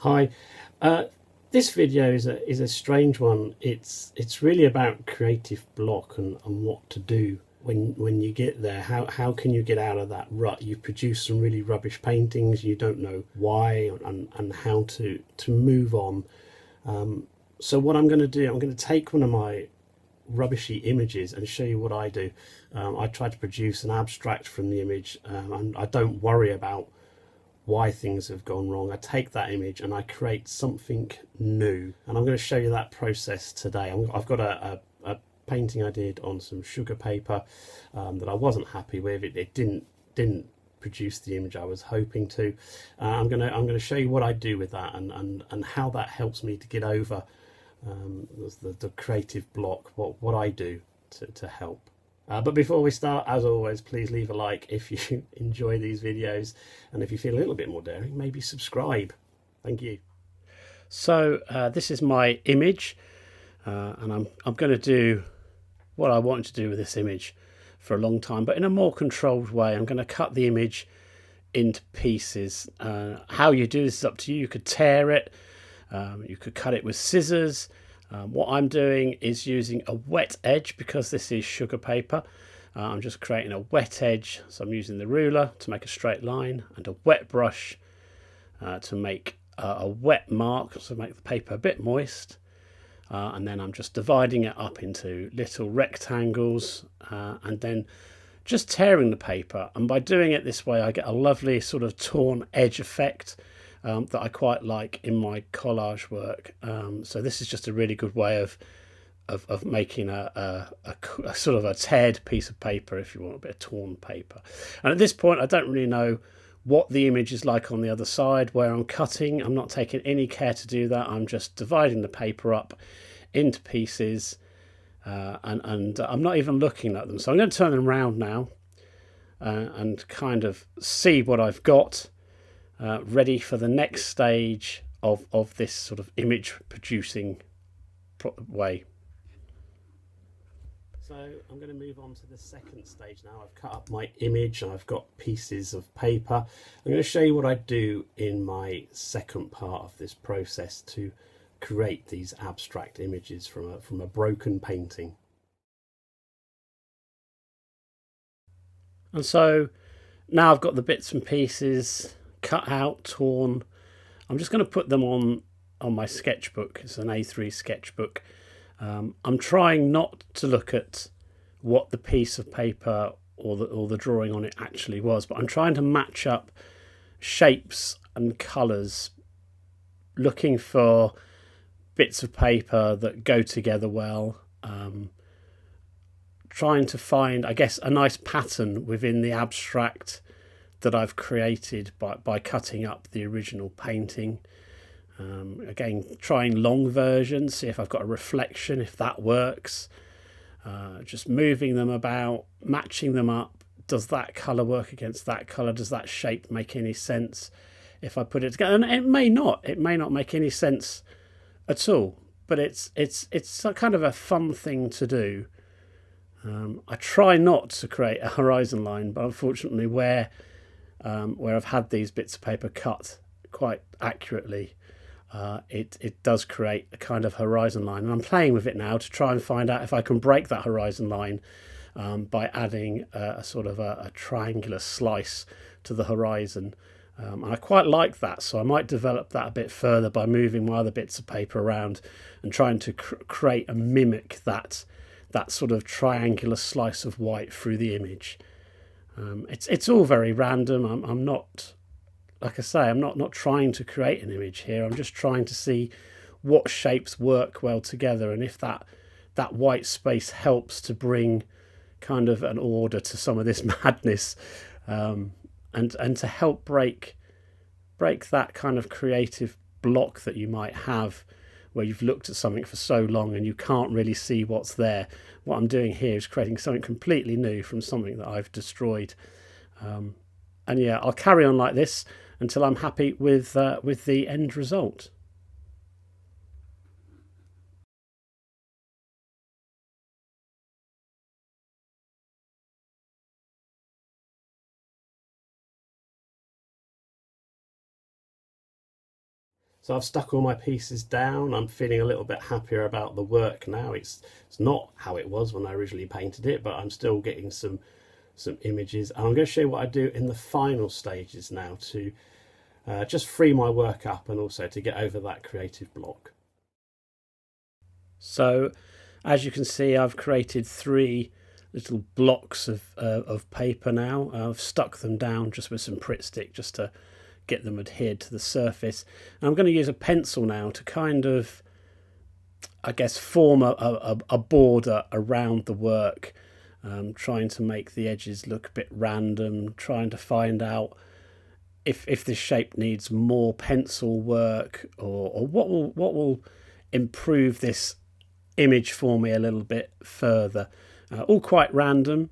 Hi, uh, this video is a strange one. It's really about creative block and what to do when you get there. How can you get out of that rut? You produce some really rubbish paintings. You don't know why and how to move on. So what I'm going to do, I'm going to take one of my rubbishy images and show you what I do. I try to produce an abstract from the image, and I don't worry about why things have gone wrong. I take that image and I create something new, and I'm going to show you that process today. I've got a painting I did on some sugar paper that I wasn't happy with. It didn't produce the image I was hoping to. I'm gonna show you what I do with that and how that helps me to get over the creative block. What I do to help. But before we start, as always, please leave a like if you enjoy these videos, and if you feel a little bit more daring, maybe subscribe. Thank you. So this is my image, and I'm going to do what I want to do with this image for a long time, but in a more controlled way. I'm going to cut the image into pieces. How you do this is up to you. You could tear it, you could cut it with scissors. What I'm doing is using a wet edge because this is sugar paper. I'm just creating a wet edge, so I'm using the ruler to make a straight line and a wet brush to make a wet mark, so make the paper a bit moist. And then I'm just dividing it up into little rectangles and then just tearing the paper. And by doing it this way, I get a lovely sort of torn edge effect that I quite like in my collage work. So this is just a really good way of making a sort of a teared piece of paper, if you want, a bit of torn paper. And at this point, I don't really know what the image is like on the other side where I'm cutting. I'm not taking any care to do that. I'm just dividing the paper up into pieces, and I'm not even looking at them. So I'm going to turn them around now and kind of see what I've got ready for the next stage of this sort of image producing way. So I'm going to move on to the second stage now. I've cut up my image and I've got pieces of paper. I'm going to show you what I do in my second part of this process to create these abstract images from a broken painting. And so now I've got the bits and pieces cut out, torn. I'm just going to put them on my sketchbook. It's an A3 sketchbook. I'm trying not to look at what the piece of paper or the drawing on it actually was, but I'm trying to match up shapes and colours, looking for bits of paper that go together well, trying to find, I guess, a nice pattern within the abstract that I've created by cutting up the original painting. Again, trying long versions, see if I've got a reflection, if that works. Just moving them about, matching them up. Does that colour work against that colour? Does that shape make any sense if I put it together? And it may not make any sense at all, but it's a kind of a fun thing to do. I try not to create a horizon line, but unfortunately where I've had these bits of paper cut quite accurately, it does create a kind of horizon line, and I'm playing with it now to try and find out if I can break that horizon line by adding a sort of a triangular slice to the horizon. And I quite like that, so I might develop that a bit further by moving my other bits of paper around and trying to create and mimic that sort of triangular slice of white through the image. It's all very random. I'm not, like I say, I'm not trying to create an image here. I'm just trying to see what shapes work well together, and if that white space helps to bring kind of an order to some of this madness, and to help break that kind of creative block that you might have where you've looked at something for so long and you can't really see what's there. What I'm doing here is creating something completely new from something that I've destroyed. And yeah, I'll carry on like this until I'm happy with the end result. So I've stuck all my pieces down. I'm feeling a little bit happier about the work now. It's not how it was when I originally painted it, but I'm still getting some images. And I'm going to show you what I do in the final stages now to just free my work up and also to get over that creative block. So as you can see, I've created 3 little blocks of paper now. I've stuck them down just with some Pritt stick just to get them adhered to the surface. And I'm going to use a pencil now to kind of, I guess, form a border around the work, trying to make the edges look a bit random, trying to find out if this shape needs more pencil work or what will improve this image for me a little bit further. All quite random.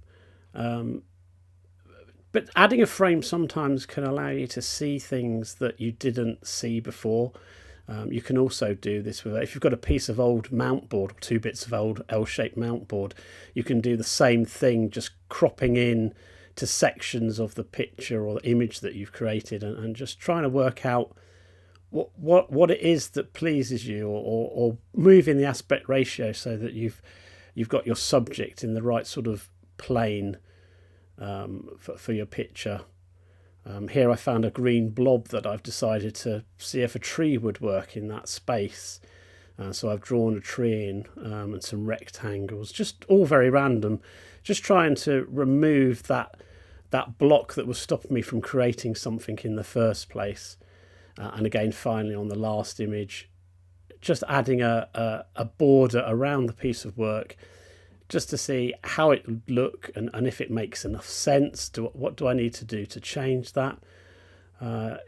But adding a frame sometimes can allow you to see things that you didn't see before. You can also do this with, if you've got a piece of old mount board, or 2 bits of old L-shaped mount board, you can do the same thing, just cropping in to sections of the picture or the image that you've created, and just trying to work out what it is that pleases you, or moving the aspect ratio so that you've got your subject in the right sort of plane for your picture. Here I found a green blob that I've decided to see if a tree would work in that space. So I've drawn a tree in and some rectangles, just all very random, just trying to remove that block that was stopping me from creating something in the first place. And again, finally on the last image, just adding a border around the piece of work, just to see how it would look and if it makes enough sense. What do I need to do to change that?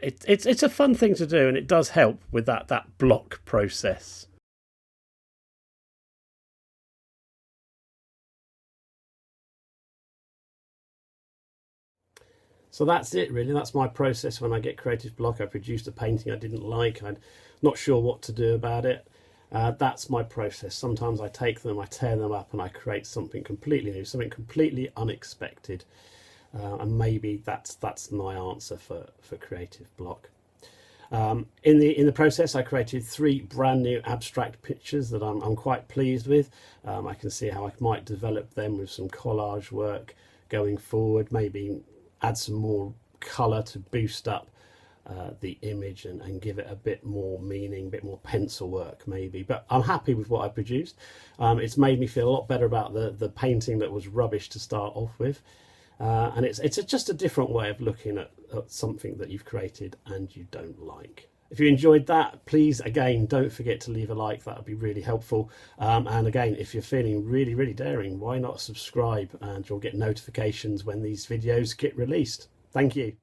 It's a fun thing to do, and it does help with that block process. So that's it really. That's my process when I get creative block. I produced a painting I didn't like. I'm not sure what to do about it. That's my process. Sometimes I take them, I tear them up, and I create something completely new, something completely unexpected. And maybe that's my answer for creative block. In the process, I created 3 brand new abstract pictures that I'm quite pleased with. I can see how I might develop them with some collage work going forward, maybe add some more colour to boost up the image and give it a bit more meaning, a bit more pencil work maybe. But I'm happy with what I produced. It's made me feel a lot better about the painting that was rubbish to start off with. And it's just a different way of looking at something that you've created and you don't like. If you enjoyed that, please, again, don't forget to leave a like. That would be really helpful. And again, if you're feeling really, really daring, why not subscribe, and you'll get notifications when these videos get released. Thank you.